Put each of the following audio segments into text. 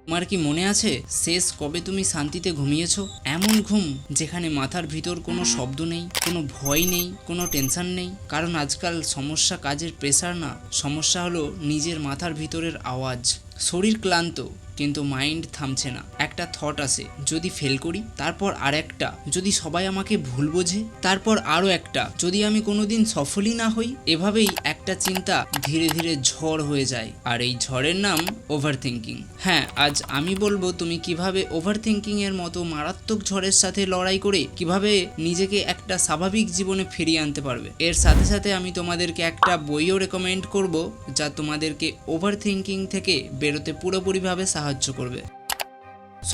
তোমার কি মনে আছে শেষ কবে তুমি শান্তিতে ঘুমিয়েছো? এমন ঘুম যেখানে মাথার ভিতর কোনো শব্দ নেই, কোনো ভয় নেই, কোনো টেনশন নেই। কারণ আজকাল সমস্যা কাজের প্রেসার না, সমস্যা হলো নিজের মাথার ভিতরের আওয়াজ। শরীর ক্লান্ত কিন্তু মাইন্ড থামছে না। একটা থট আসে, যদি ফেল করি, তারপর আর একটা, যদি সবাই আমাকে ভুল বোঝে, তারপর আরও একটা, যদি আমি কোনোদিন সফলই না হই। এভাবেই একটা চিন্তা ধীরে ধীরে ঝড় হয়ে যায়, আর এই ঝড়ের নাম ওভার থিঙ্কিং। হ্যাঁ, আজ আমি বলবো তুমি কিভাবে ওভার থিঙ্কিং এর মতো মারাত্মক ঝড়ের সাথে লড়াই করে কিভাবে নিজেকে একটা স্বাভাবিক জীবনে ফিরিয়ে আনতে পারবে। এর সাথে সাথে আমি তোমাদেরকে একটা বইও রেকমেন্ড করব, যা তোমাদেরকে ওভার থিঙ্কিং থেকে বেরোতে পুরোপুরিভাবে সাহায্য করবে।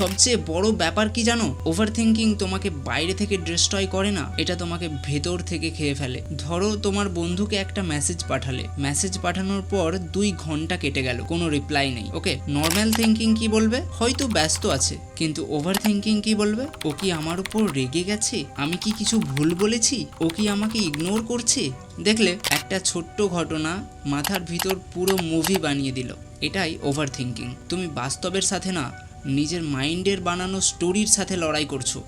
সবচেয়ে বড় ব্যাপার কি জানো, ওভার থিঙ্কিং তোমাকে বাইরে থেকে ডিস্ট্রয় করে না, এটা তোমাকে ভেতর থেকে খেয়ে ফেলে। ধরো তোমার বন্ধুকে একটা মেসেজ পাঠালে, মেসেজ পাঠানোর পর 2 ঘন্টা কেটে গেল, কোনো রিপ্লাই নেই। ওকে, নর্মাল থিঙ্কিং কি বলবে? হয়তো ব্যস্ত আছে। কিন্তু ওভার থিঙ্কিং কি বলবে? ও কি আমার উপর রেগে গেছে? আমি কি কিছু ভুল বলেছি? ও কি আমাকে ইগনোর করছে? দেখলে, একটা ছোট্ট ঘটনা মাথার ভিতর পুরো মুভি বানিয়ে দিল। এটাই ওভার থিঙ্কিং। তুমি বাস্তবের সাথে না, নিজের মাইন্ডের বানানো স্টোরির সাথে লড়াই করছো।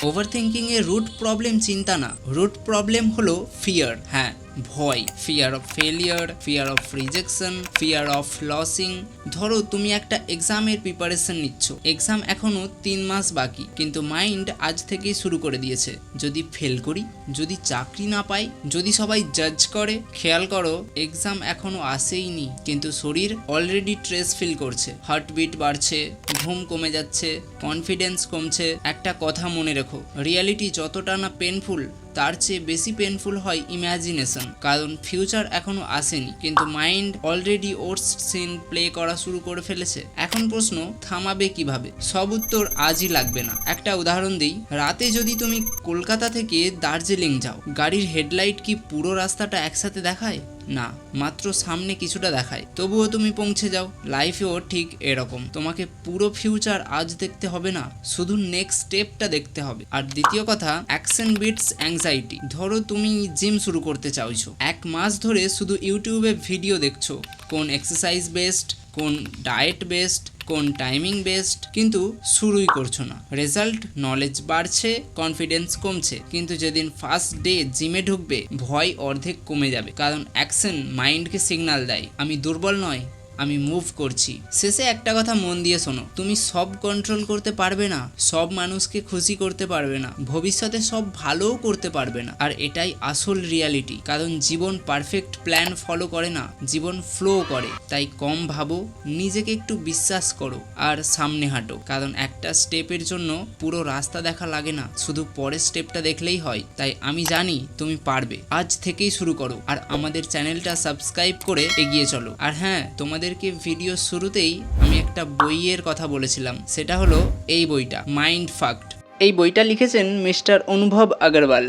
ওভার থিঙ্কিং এর রুট প্রবলেম চিন্তা না, রুট প্রবলেম হলো ফিয়ার। হ্যাঁ, ভয়। Fear of failure, fear of rejection, fear of losing. ধরো তুমি একটা এক্সামের প্রিপারেশন নিচ্ছ, এক্সাম এখনো 3 মাস বাকি, কিন্তু মাইন্ড আজ থেকেই শুরু করে দিয়েছে, যদি ফেল করি, যদি চাকরি না পাই, যদি সবাই জাজ করে। খেয়াল করো, এক্সাম এখনো আসেইনি, কিন্তু শরীর অলরেডি স্ট্রেস ফিল করছে, হার্টবিট বাড়ছে, ঘুম কমে যাচ্ছে, কনফিডেন্স কমছে। একটা কথা মনে রেখো, রিয়ালিটি যতটা না পেনফুল, তার চেয়ে বেশি পেনফুল হয় ইম্যাজিনেশন। কারণ ফিউচার এখনো আসেনি, কিন্তু মাইন্ড অলরেডি ওর সিন প্লে করা শুরু করে ফেলেছে। এখন প্রশ্ন, থামাবে কিভাবে? সব উত্তর আজই লাগবে না। একটা উদাহরণ দিই, রাতে যদি তুমি কলকাতা থেকে দার্জিলিং যাও, গাড়ির হেডলাইট কি পুরো রাস্তাটা একসাথে দেখায়? না, মাত্র সামনে কিছুটা দেখায়, তবুও তুমি পৌঁছে যাও। লাইফেও ঠিক এরকম, তোমাকে পুরো ফিউচার আজ দেখতে হবে না, শুধু নেক্সট স্টেপটা দেখতে হবে। আর দ্বিতীয় কথা, অ্যাকশন বিটস অ্যাংজাইটি। ধরো তুমি জিম শুরু করতে চাইছো, 1 মাস ধরে শুধু ইউটিউবে ভিডিও দেখছো, কোন এক্সারসাইজ বেস্ট, কোন ডায়েট বেস্ট, কোন টাইমিং বেস্ট, কিন্তু শুরুই করছো না। রেজাল্ট, নলেজ বাড়ছে, কনফিডেন্স কমছে, কিন্তু যেদিন ফার্স্ট ডে জিমে ঢুকবে, ভয় অর্ধেক কমে যাবে। কারণ অ্যাকশন মাইন্ডকে সিগন্যাল দেয়, আমি দুর্বল নয়, আমি মুভ করছি। শেষে একটা কথা মন দিয়ে শোনো, তুমি সব কন্ট্রোল করতে পারবে না, সব মানুষকে খুশি করতে পারবে না, ভবিষ্যতে সব ভালোও করতে পারবে না। আর এটাই আসল রিয়ালিটি। কারণ জীবন পারফেক্ট প্ল্যান ফলো করে না, জীবন ফ্লো করে। তাই কম ভাবো, নিজেকে একটু বিশ্বাস করো, আর সামনে হাঁটো। কারণ একটা স্টেপের জন্য পুরো রাস্তা দেখা লাগে না, শুধু পরের স্টেপটা দেখলেই হয়। তাই আমি জানি তুমি পারবে। আজ থেকেই শুরু করো, আর আমাদের চ্যানেলটা সাবস্ক্রাইব করে এগিয়ে চলো। আর হ্যাঁ, তোমাদেরকে ভিডিও শুরুতেই আমি একটা বইয়ের কথা বলেছিলাম, সেটা হলো এই বইটা, মাইন্ড ফাকড। এই বইটা লিখেছেন মিস্টার অনুভব আগরওয়াল।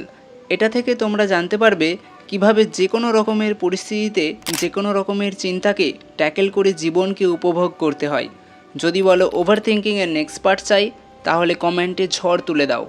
এটা থেকে তোমরা জানতে পারবে কিভাবে যে কোনো রকমের পরিস্থিতিতে যে কোনো রকমের চিন্তাকে ট্যাকেল করে জীবনকে উপভোগ করতে হয়। যদি বলো ওভার থিঙ্কিংয়ের নেক্সট পার্ট চাই, তাহলে কমেন্টে ঝড় তুলে দাও।